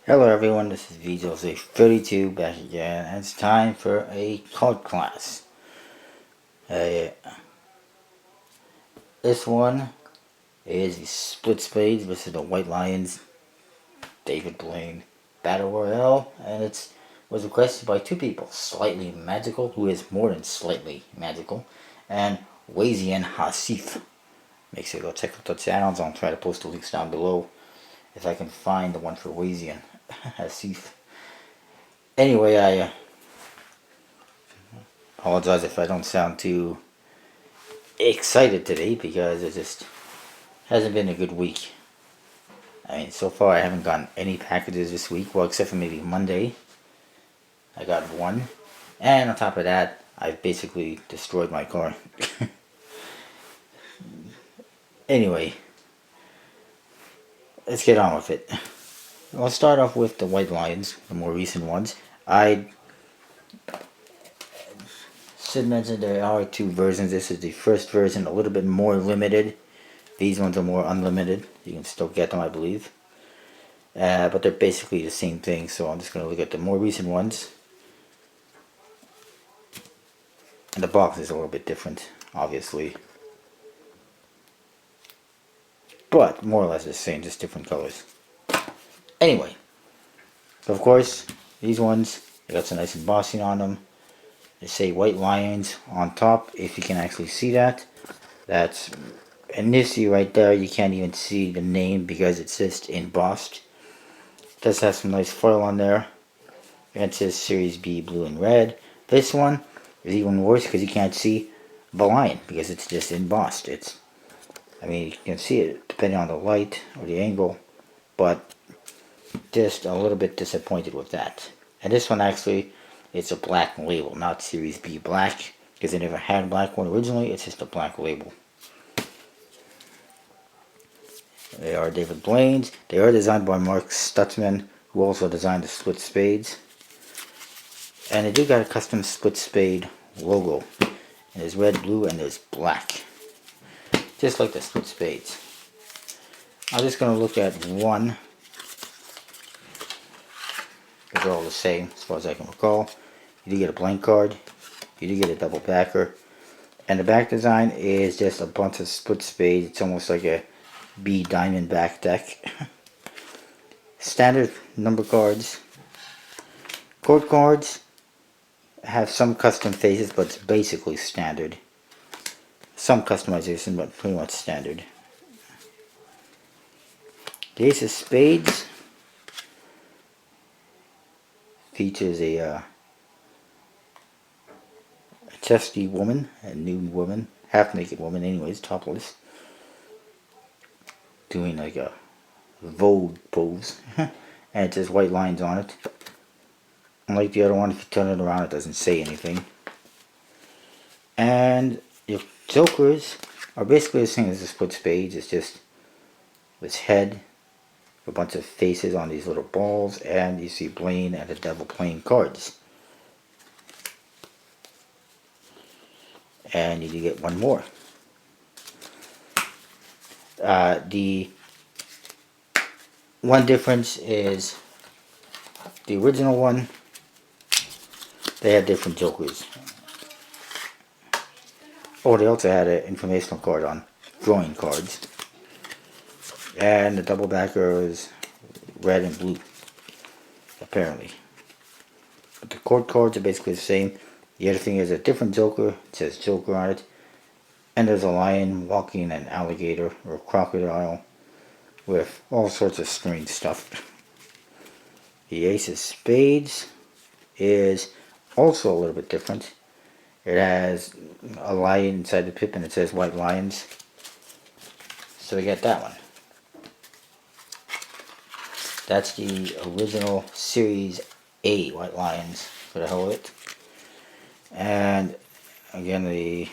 Hello everyone, this is VJose32 back again, and it's time for a card class. Uh, this one is the Split Spades versus the White Lions David Blaine Battle Royale, and it was requested by two people, Slightly Magical, who is more than slightly magical, and Wazien Hasif. Make sure to go check out the channels. I'll try to post the links down below if I can find the one for Wazien Hasif. Anyway, I apologize if I don't sound too excited today because it just hasn't been a good week. I mean, so far I haven't gotten any packages this week, well, except for maybe Monday. I got one, and on top of that, I've basically destroyed my car. Anyway, let's get on with it. I'll start off with the White Lions, the more recent ones. I should mention there are two versions. This is the first version, a little bit more limited. These ones are more unlimited. You can still get them, I believe. But they're basically the same thing, so I'm just going to look at the more recent ones. And the box is a little bit different, obviously. But more or less the same, just different colors. Anyway, so of course, these ones, they got some nice embossing on them. They say White Lions on top, if you can actually see that. That's, and this right there, you can't even see the name because it's just embossed. It does have some nice foil on there. And it says Series B blue and red. This one is even worse because you can't see the lion because it's just embossed. I mean, you can see it depending on the light or the angle, but just a little bit disappointed with that. And this one actually, it's a black label, not Series B black, because they never had a black one originally. It's just a black label. They are David Blaine's. They are designed by Mark Stutzman, who also designed the Split Spades. And they do got a custom Split Spade logo. And there's red, blue, and there's black. Just like the Split Spades. I'm just going to look at one. They're all the same as far as I can recall. You do get a blank card. You do get a double backer. And the back design is just a bunch of Split Spades. It's almost like a B diamond back deck. Standard number cards. Court cards have some custom faces, but it's basically standard. Some customization, but pretty much standard. The Ace of Spades features a chesty woman, a nude woman, half-naked woman anyways, topless, doing like a Vogue pose, and it says white lines on it. Unlike the other one, if you turn it around, it doesn't say anything. And your jokers are basically the same as the Split Spades. It's just this head, a bunch of faces on these little balls, and you see Blaine and the Devil playing cards. And you do get one more. The one difference is the original one, they had different jokers. Oh, they also had an informational card on drawing cards. And the double backer is red and blue, apparently. But the court cards are basically the same. The other thing is a different joker. It says Joker on it. And there's a lion walking an alligator or a crocodile with all sorts of strange stuff. The Ace of Spades is also a little bit different. It has a lion inside the pip and it says White Lions. So we get that one. That's the original Series A White Lions, for the hell of it. And again, the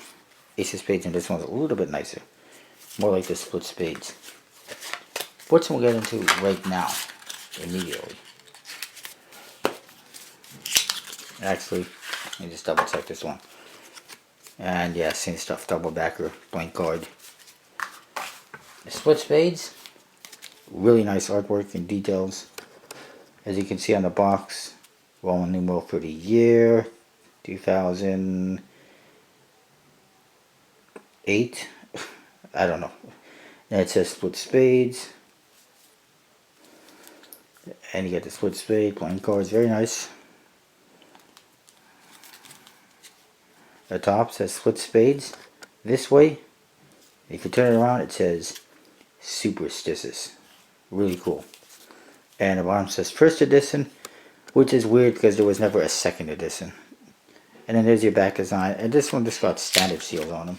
Ace of Spades in this one's a little bit nicer. More like the Split Spades. Which we'll get into right now, immediately. Actually, let me just double check this one. And yeah, same stuff, double backer, blank card. The Split Spades, really nice artwork and details. As you can see on the box, Roman numeral for the year 2008. I don't know. And it says split spades. And you get the split spade playing cards, very nice. The top says split spades this way. If you turn it around, it says superstitious. Really cool. And the bottom says first edition, which is weird because there was never a second edition. And then there's your back design, and this one just got standard seals on them.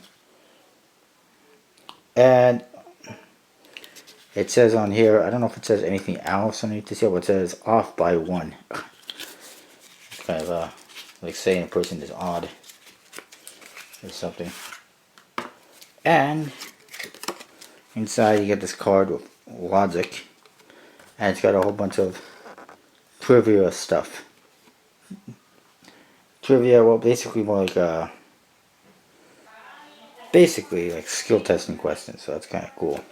And it says on here, I don't know if it says anything else underneath the seal, but it says off by one. It's kind of like saying a person is odd or something. And inside you get this card with logic, and it's got a whole bunch of trivia stuff. Trivia, well, basically more like basically like skill testing questions, so that's kind of cool.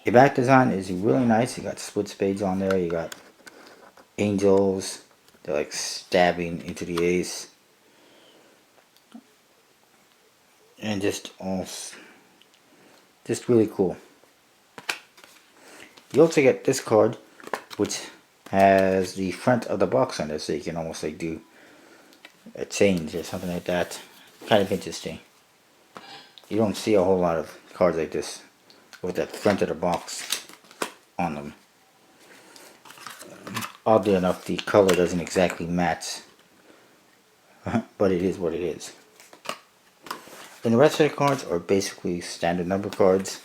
Your back design is really nice. You got split spades on there. You got angels. They're like stabbing into the ace. And just really cool. You also get this card, which has the front of the box on it, so you can almost like do a change or something like that. Kind of interesting. You don't see a whole lot of cards like this with the front of the box on them. Oddly enough, the color doesn't exactly match, but it is what it is. And the rest of the cards are basically standard number cards.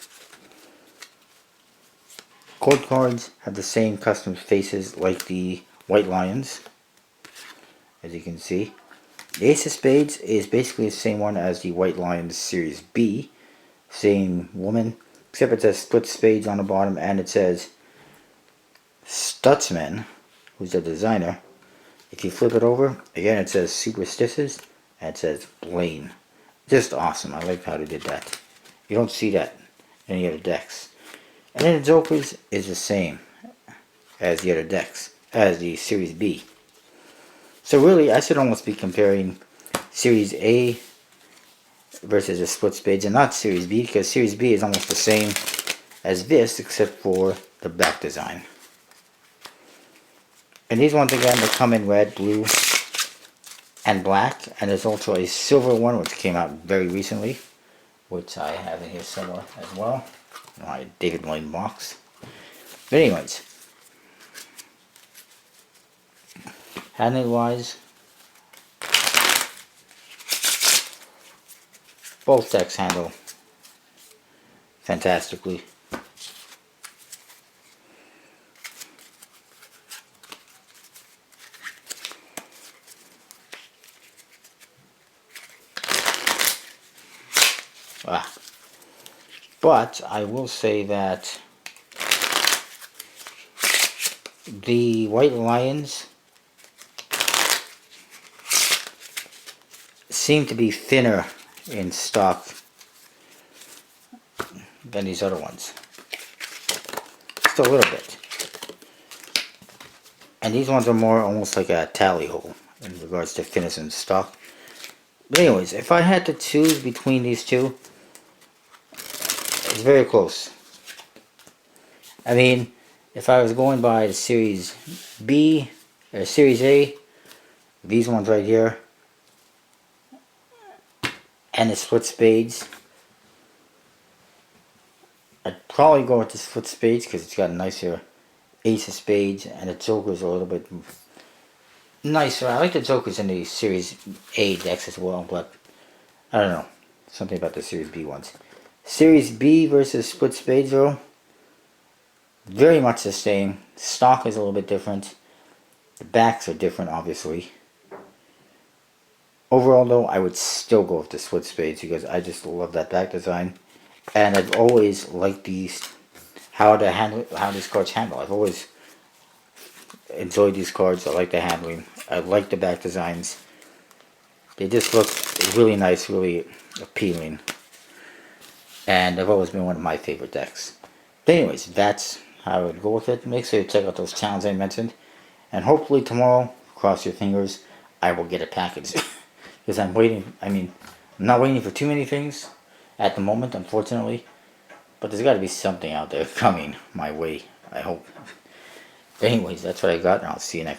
Court cards have the same custom faces like the White Lions, as you can see. The Ace of Spades is basically the same one as the White Lions Series B. Same woman, except it says split spades on the bottom, and it says Stutzman, who's the designer. If you flip it over, again it says Superstitious, and it says Blaine. Just awesome. I like how they did that. You don't see that in any other decks. And then the Jokers is the same as the other decks, as the Series B. So really, I should almost be comparing Series A versus the split spades and not Series B, because Series B is almost the same as this except for the back design. And these ones again, they come in red, blue, and black. And there's also a silver one which came out very recently, which I have in here somewhere as well. My David Blaine box. But anyways, handling wise, both decks handle fantastically. But I will say that the White Lions seem to be thinner in stock than these other ones. Just a little bit. And these ones are more almost like a tally hole in regards to thinness in stock. But anyways, if I had to choose between these two, it's very close. I mean, if I was going by the Series B or Series A, these ones right here, and the split spades, I'd probably go with the split spades because it's got a nicer Ace of Spades, and the Jokers are a little bit nicer. I like the Jokers in the Series A decks as well, but I don't know, something about the Series B ones. Series B versus split spades though, very much the same. Stock is a little bit different. The backs are different, obviously. Overall though, I would still go with the split spades because I just love that back design. And I've always liked these, how these cards handle. I've always enjoyed these cards. I like the handling. I like the back designs. They just look really nice, really appealing. And they've always been one of my favorite decks. But anyways, that's how I would go with it. Make sure you check out those channels I mentioned. And hopefully tomorrow, cross your fingers, I will get a package. Because I'm waiting, I'm not waiting for too many things at the moment, unfortunately. But there's got to be something out there coming my way, I hope. Anyways, that's what I got, and I'll see you next time.